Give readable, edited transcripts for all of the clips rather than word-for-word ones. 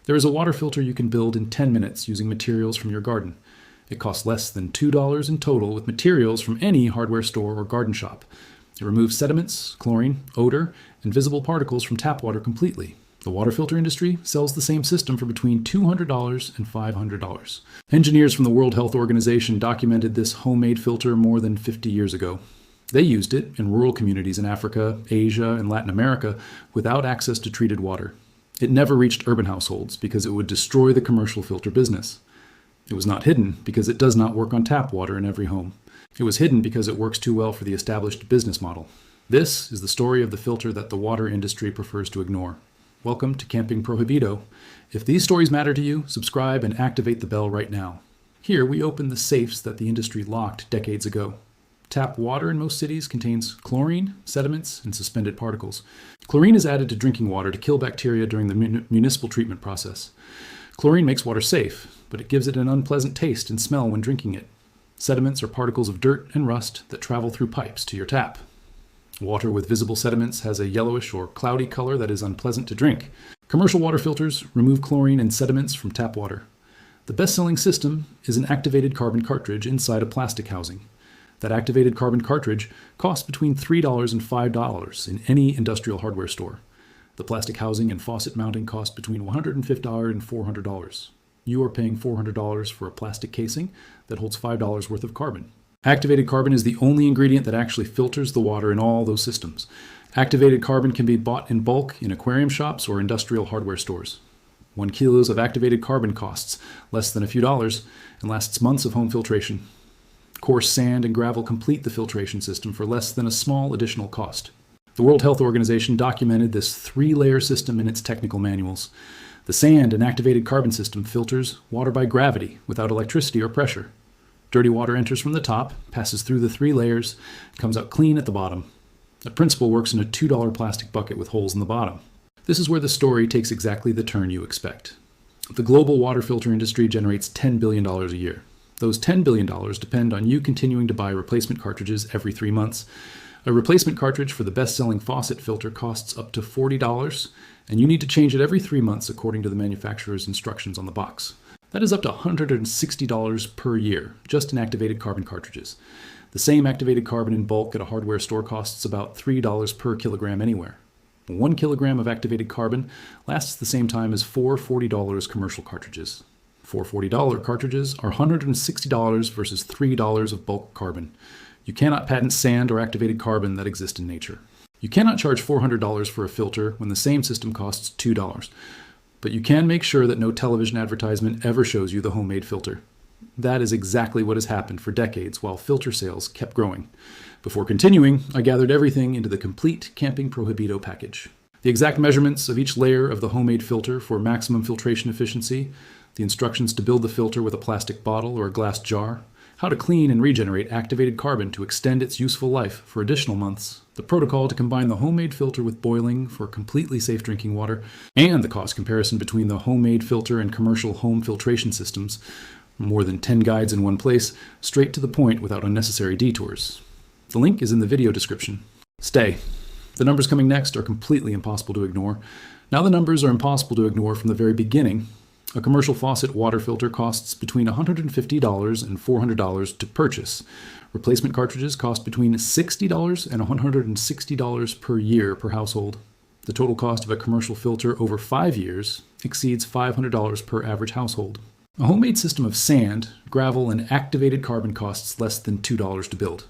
There is a water filter you can build in 10 minutes using materials from your garden. It costs less than $2 in total with materials from any hardware store or garden shop. It removes sediments, chlorine, odor, and visible particles from tap water completely. The water filter industry sells the same system for between $200 and $500. Engineers from the World Health Organization documented this homemade filter more than 50 years ago. They used it in rural communities in Africa, Asia, and Latin America without access to treated water. It never reached urban households because it would destroy the commercial filter business. It was not hidden because it does not work on tap water in every home. It was hidden because it works too well for the established business model. This is the story of the filter that the water industry prefers to ignore. Welcome to Camping Prohibido. If these stories matter to you, subscribe and activate the bell right now. Here we open the safes that the industry locked decades ago. Tap water in most cities contains chlorine, sediments, and suspended particles. Chlorine is added to drinking water to kill bacteria during the municipal treatment process. Chlorine makes water safe, but it gives it an unpleasant taste and smell when drinking it. Sediments are particles of dirt and rust that travel through pipes to your tap. Water with visible sediments has a yellowish or cloudy color that is unpleasant to drink. Commercial water filters remove chlorine and sediments from tap water. The best-selling system is an activated carbon cartridge inside a plastic housing. That activated carbon cartridge costs between $3 and $5 in any industrial hardware store. The plastic housing and faucet mounting cost between $150 and $400. You are paying $400 for a plastic casing that holds $5 worth of carbon. Activated carbon is the only ingredient that actually filters the water in all those systems. Activated carbon can be bought in bulk in aquarium shops or industrial hardware stores. 1 kilo of activated carbon costs less than a few dollars and lasts months of home filtration. Coarse sand and gravel complete the filtration system for less than a small additional cost. The World Health Organization documented this 3-layer system in its technical manuals. The sand and activated carbon system filters water by gravity without electricity or pressure. Dirty water enters from the top, passes through the 3 layers, and comes out clean at the bottom. The principle works in a $2 plastic bucket with holes in the bottom. This is where the story takes exactly the turn you expect. The global water filter industry generates $10 billion a year. Those $10 billion depend on you continuing to buy replacement cartridges every 3 months. A replacement cartridge for the best-selling faucet filter costs up to $40, and you need to change it every 3 months according to the manufacturer's instructions on the box. That is up to $160 per year, just in activated carbon cartridges. The same activated carbon in bulk at a hardware store costs about $3 per kilogram anywhere. 1 kilogram of activated carbon lasts the same time as 4 $40 commercial cartridges. 4 $40 cartridges are $160 versus $3 of bulk carbon. You cannot patent sand or activated carbon that exist in nature. You cannot charge $400 for a filter when the same system costs $2. But you can make sure that no television advertisement ever shows you the homemade filter. That is exactly what has happened for decades while filter sales kept growing. Before continuing, I gathered everything into the complete Camping Prohibido package. The exact measurements of each layer of the homemade filter for maximum filtration efficiency, the instructions to build the filter with a plastic bottle or a glass jar, how to clean and regenerate activated carbon to extend its useful life for additional months, the protocol to combine the homemade filter with boiling for completely safe drinking water, and the cost comparison between the homemade filter and commercial home filtration systems. More than 10 guides in one place, straight to the point without unnecessary detours. The link is in the video description. Stay. The numbers coming next are completely impossible to ignore. Now the numbers are impossible to ignore from the very beginning. A commercial faucet water filter costs between $150 and $400 to purchase. Replacement cartridges cost between $60 and $160 per year per household. The total cost of a commercial filter over 5 years exceeds $500 per average household. A homemade system of sand, gravel, and activated carbon costs less than $2 to build.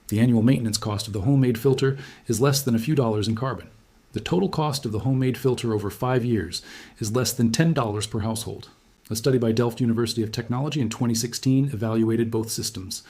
The annual maintenance cost of the homemade filter is less than a few dollars in carbon. The total cost of the homemade filter over 5 years is less than $10 per household. A study by Delft University of Technology in 2016 evaluated both systems.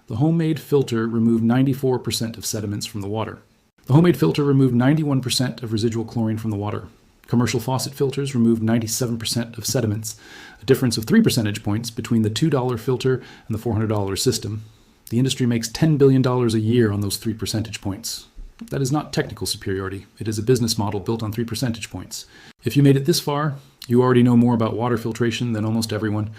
The homemade filter removed 94% of sediments from the water. The homemade filter removed 91% of residual chlorine from the water. Commercial faucet filters removed 97% of sediments, a difference of 3 percentage points between the $2 filter and the $400 system. The industry makes $10 billion a year on those 3 percentage points. That is not technical superiority. It is a business model built on 3 percentage points. If you made it this far, you already know more about water filtration than almost everyone.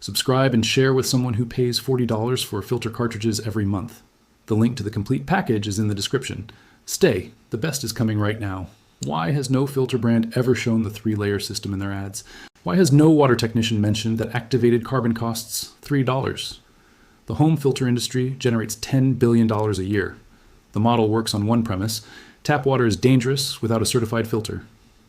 Subscribe and share with someone who pays $40 for filter cartridges every month. The link to the complete package is in the description. Stay, the best is coming right now. Why has no filter brand ever shown the 3-layer system in their ads? Why has no water technician mentioned that activated carbon costs $3? The home filter industry generates $10 billion a year. The model works on one premise: tap water is dangerous without a certified filter.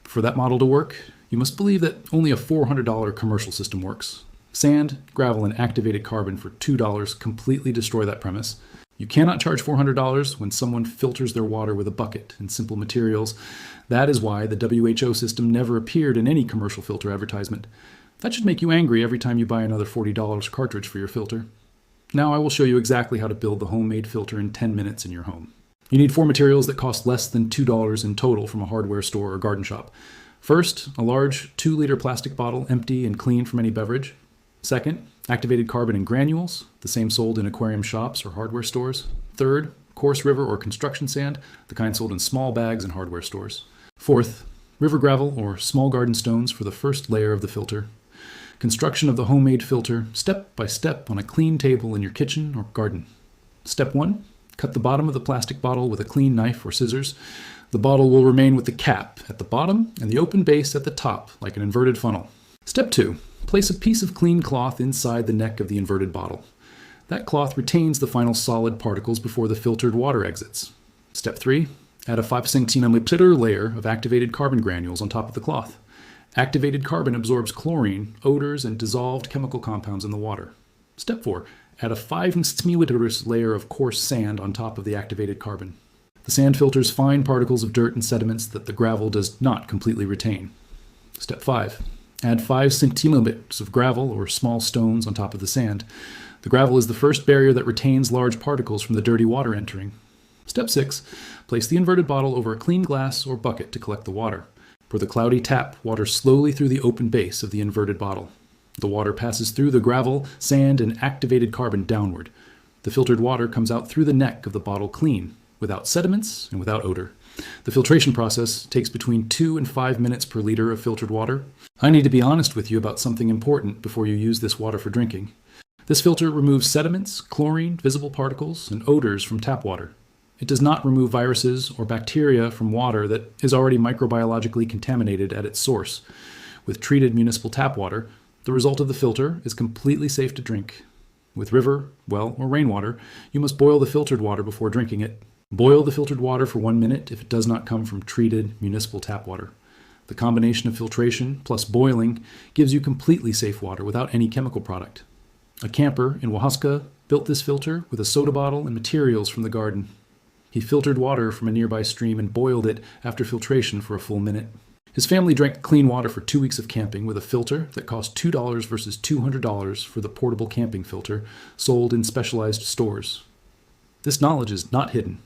For that model to work, you must believe that only a $400 commercial system works. Sand, gravel, and activated carbon for $2 completely destroy that premise. You cannot charge $400 when someone filters their water with a bucket and simple materials. That is why the WHO system never appeared in any commercial filter advertisement. That should make you angry every time you buy another $40 cartridge for your filter. Now I will show you exactly how to build the homemade filter in 10 minutes in your home. You need 4 materials that cost less than $2 in total from a hardware store or garden shop. First, a large 2-liter plastic bottle, empty and clean from any beverage. Second, activated carbon in granules, the same sold in aquarium shops or hardware stores. Third, coarse river or construction sand, the kind sold in small bags in hardware stores. Fourth, river gravel or small garden stones for the first layer of the filter. Construction of the homemade filter step by step on a clean table in your kitchen or garden. Step 1, cut the bottom of the plastic bottle with a clean knife or scissors. The bottle will remain with the cap at the bottom and the open base at the top, like an inverted funnel. Step 2, place a piece of clean cloth inside the neck of the inverted bottle. That cloth retains the final solid particles before the filtered water exits. Step 3, add a 5 cm layer of activated carbon granules on top of the cloth. Activated carbon absorbs chlorine, odors, and dissolved chemical compounds in the water. Step 4, add a 5 cm layer of coarse sand on top of the activated carbon. The sand filters fine particles of dirt and sediments that the gravel does not completely retain. Step 5, add 5 cm of gravel or small stones on top of the sand. The gravel is the first barrier that retains large particles from the dirty water entering. Step 6, place the inverted bottle over a clean glass or bucket to collect the water. Pour the cloudy tap water slowly through the open base of the inverted bottle. The water passes through the gravel, sand, and activated carbon downward. The filtered water comes out through the neck of the bottle clean, without sediments and without odor. The filtration process takes between 2 and 5 minutes per liter of filtered water. I need to be honest with you about something important before you use this water for drinking. This filter removes sediments, chlorine, visible particles, and odors from tap water. It does not remove viruses or bacteria from water that is already microbiologically contaminated at its source. With treated municipal tap water, the result of the filter is completely safe to drink. With river, well, or rainwater, you must boil the filtered water before drinking it. Boil the filtered water for 1 minute if it does not come from treated municipal tap water. The combination of filtration plus boiling gives you completely safe water without any chemical product. A camper in Oaxaca built this filter with a soda bottle and materials from the garden. He filtered water from a nearby stream and boiled it after filtration for a full minute. His family drank clean water for 2 weeks of camping with a filter that cost $2 versus $200 for the portable camping filter sold in specialized stores. This knowledge is not hidden.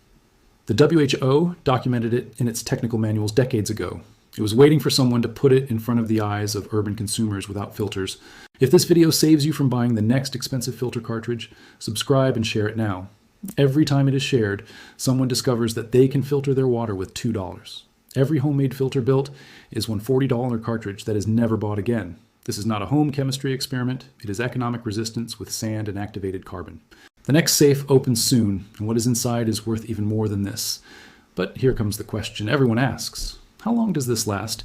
The WHO documented it in its technical manuals decades ago. It was waiting for someone to put it in front of the eyes of urban consumers without filters. If this video saves you from buying the next expensive filter cartridge, subscribe and share it now. Every time it is shared, someone discovers that they can filter their water with $2. Every homemade filter built is one $40 cartridge that is never bought again. This is not a home chemistry experiment. It is economic resistance with sand and activated carbon. The next safe opens soon, and what is inside is worth even more than this. But here comes the question everyone asks. How long does this last?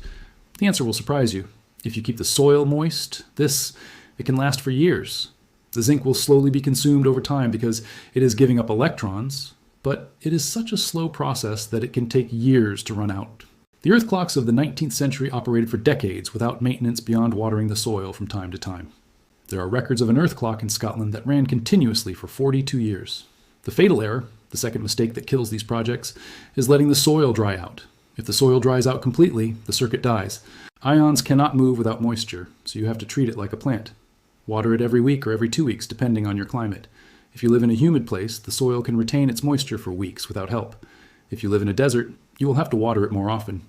The answer will surprise you. If you keep the soil moist, it can last for years. The zinc will slowly be consumed over time because it is giving up electrons, but it is such a slow process that it can take years to run out. The earth clocks of the 19th century operated for decades without maintenance beyond watering the soil from time to time. There are records of an earth clock in Scotland that ran continuously for 42 years. The fatal error, the second mistake that kills these projects, is letting the soil dry out. If the soil dries out completely, the circuit dies. Ions cannot move without moisture, so you have to treat it like a plant. Water it every week or every 2 weeks, depending on your climate. If you live in a humid place, the soil can retain its moisture for weeks without help. If you live in a desert, you will have to water it more often.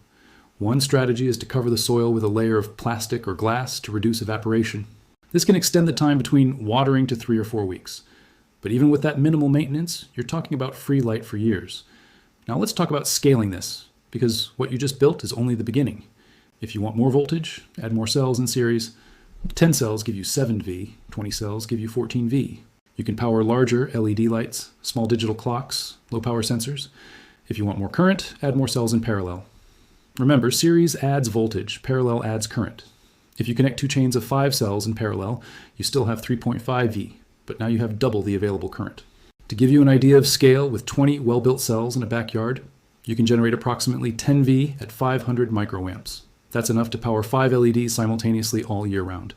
One strategy is to cover the soil with a layer of plastic or glass to reduce evaporation. This can extend the time between watering to 3 or 4 weeks. But even with that minimal maintenance, you're talking about free light for years. Now let's talk about scaling this, because what you just built is only the beginning. If you want more voltage, add more cells in series. 10 cells give you 7V, 20 cells give you 14V. You can power larger LED lights, small digital clocks, low power sensors. If you want more current, add more cells in parallel. Remember, series adds voltage, parallel adds current. If you connect two chains of 5 cells in parallel, you still have 3.5 V, but now you have double the available current. To give you an idea of scale, with 20 well-built cells in a backyard, you can generate approximately 10 V at 500 microamps. That's enough to power 5 LEDs simultaneously all year round.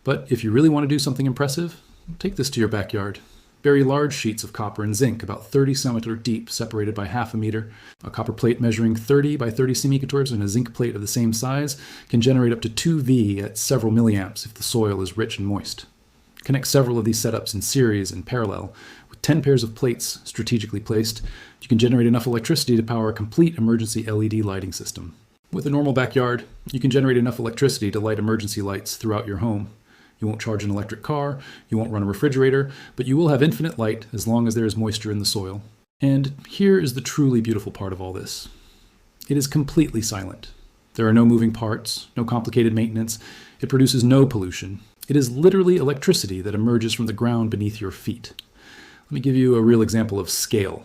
But if you really want to do something impressive, take this to your backyard. Bury large sheets of copper and zinc about 30 cm deep, separated by half a meter. A copper plate measuring 30 by 30 semikators and a zinc plate of the same size can generate up to 2 V at several milliamps if the soil is rich and moist. Connect several of these setups in series and parallel. With 10 pairs of plates strategically placed, you can generate enough electricity to power a complete emergency LED lighting system. With a normal backyard, you can generate enough electricity to light emergency lights throughout your home. You won't charge an electric car, you won't run a refrigerator, but you will have infinite light as long as there is moisture in the soil. And here is the truly beautiful part of all this. It is completely silent. There are no moving parts, no complicated maintenance. It produces no pollution. It is literally electricity that emerges from the ground beneath your feet. Let me give you a real example of scale.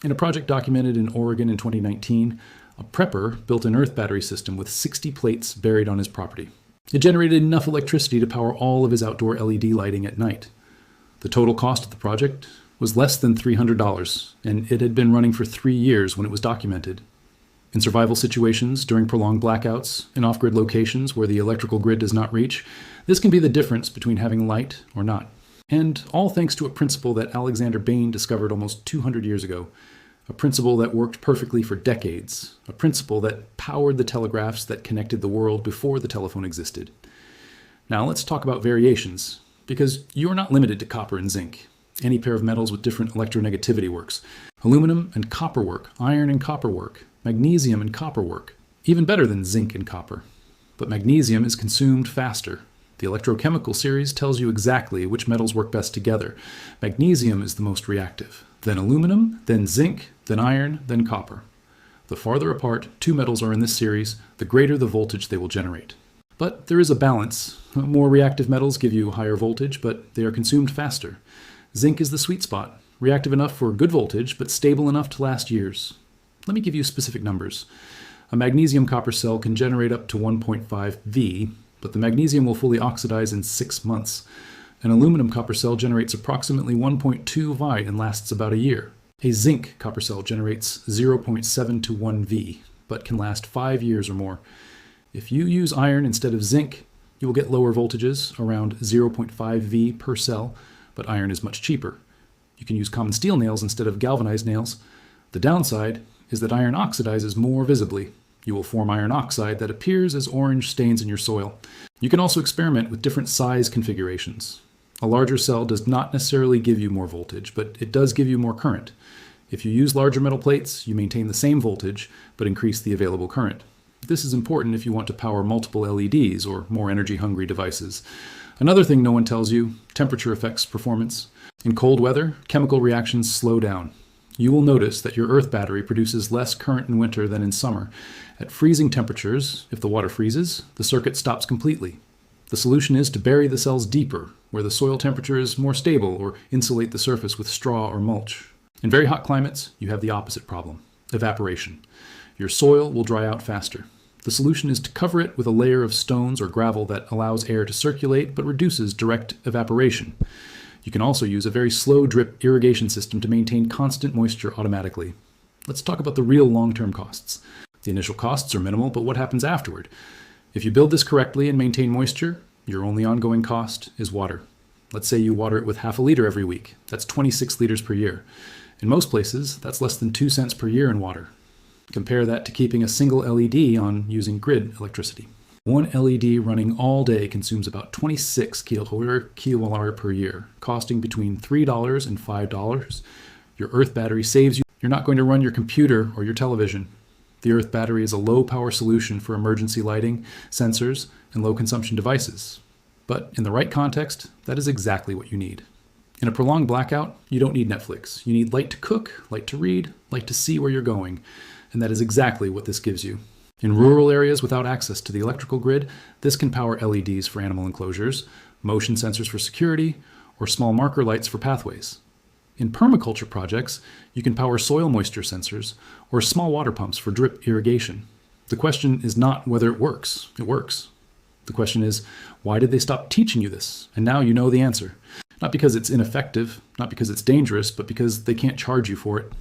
In a project documented in Oregon in 2019, a prepper built an earth battery system with 60 plates buried on his property. It generated enough electricity to power all of his outdoor LED lighting at night. The total cost of the project was less than $300, and it had been running for 3 years when it was documented. In survival situations, during prolonged blackouts, in off-grid locations where the electrical grid does not reach, this can be the difference between having light or not. And all thanks to a principle that Alexander Bain discovered almost 200 years ago. A principle that worked perfectly for decades, a principle that powered the telegraphs that connected the world before the telephone existed. Now let's talk about variations, because you are not limited to copper and zinc. Any pair of metals with different electronegativity works. Aluminum and copper work, iron and copper work, magnesium and copper work, even better than zinc and copper. But magnesium is consumed faster. The electrochemical series tells you exactly which metals work best together. Magnesium is the most reactive, then aluminum, then zinc, then iron, then copper. The farther apart two metals are in this series, the greater the voltage they will generate. But there is a balance. More reactive metals give you higher voltage, but they are consumed faster. Zinc is the sweet spot, reactive enough for good voltage, but stable enough to last years. Let me give you specific numbers. A magnesium copper cell can generate up to 1.5 V, but the magnesium will fully oxidize in 6 months. An aluminum copper cell generates approximately 1.2 V and lasts about a year. A zinc copper cell generates 0.7 to 1 V, but can last 5 years or more. If you use iron instead of zinc, you will get lower voltages, around 0.5 V per cell, but iron is much cheaper. You can use common steel nails instead of galvanized nails. The downside is that iron oxidizes more visibly. You will form iron oxide that appears as orange stains in your soil. You can also experiment with different size configurations. A larger cell does not necessarily give you more voltage, but it does give you more current. If you use larger metal plates, you maintain the same voltage, but increase the available current. This is important if you want to power multiple LEDs or more energy-hungry devices. Another thing no one tells you, temperature affects performance. In cold weather, chemical reactions slow down. You will notice that your earth battery produces less current in winter than in summer. At freezing temperatures, if the water freezes, the circuit stops completely. The solution is to bury the cells deeper, where the soil temperature is more stable, or insulate the surface with straw or mulch. In very hot climates, you have the opposite problem, evaporation. Your soil will dry out faster. The solution is to cover it with a layer of stones or gravel that allows air to circulate but reduces direct evaporation. You can also use a very slow drip irrigation system to maintain constant moisture automatically. Let's talk about the real long-term costs. The initial costs are minimal, but what happens afterward? If you build this correctly and maintain moisture, your only ongoing cost is water. Let's say you water it with half a liter every week. That's 26 liters per year. In most places, that's less than 2 cents per year in water. Compare that to keeping a single LED on using grid electricity. One LED running all day consumes about 26 kilowatt per year, costing between $3 and $5. Your earth battery saves you. You're not going to run your computer or your television. The earth battery is a low-power solution for emergency lighting, sensors, and low-consumption devices. But in the right context, that is exactly what you need. In a prolonged blackout, you don't need Netflix. You need light to cook, light to read, light to see where you're going. And that is exactly what this gives you. In rural areas without access to the electrical grid, this can power LEDs for animal enclosures, motion sensors for security, or small marker lights for pathways. In permaculture projects, you can power soil moisture sensors or small water pumps for drip irrigation. The question is not whether it works. It works. The question is, why did they stop teaching you this? And now you know the answer. Not because it's ineffective, not because it's dangerous, but because they can't charge you for it.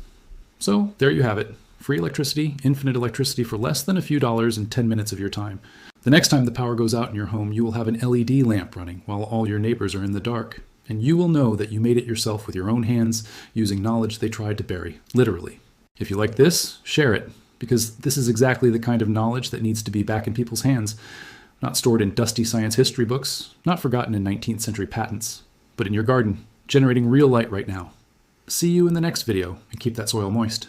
So there you have it. Free electricity, infinite electricity for less than a few dollars and 10 minutes of your time. The next time the power goes out in your home, you will have an LED lamp running while all your neighbors are in the dark. And you will know that you made it yourself with your own hands using knowledge they tried to bury, literally. If you like this, share it, because this is exactly the kind of knowledge that needs to be back in people's hands, not stored in dusty science history books, not forgotten in 19th century patents, but in your garden, generating real light right now. See you in the next video, and keep that soil moist.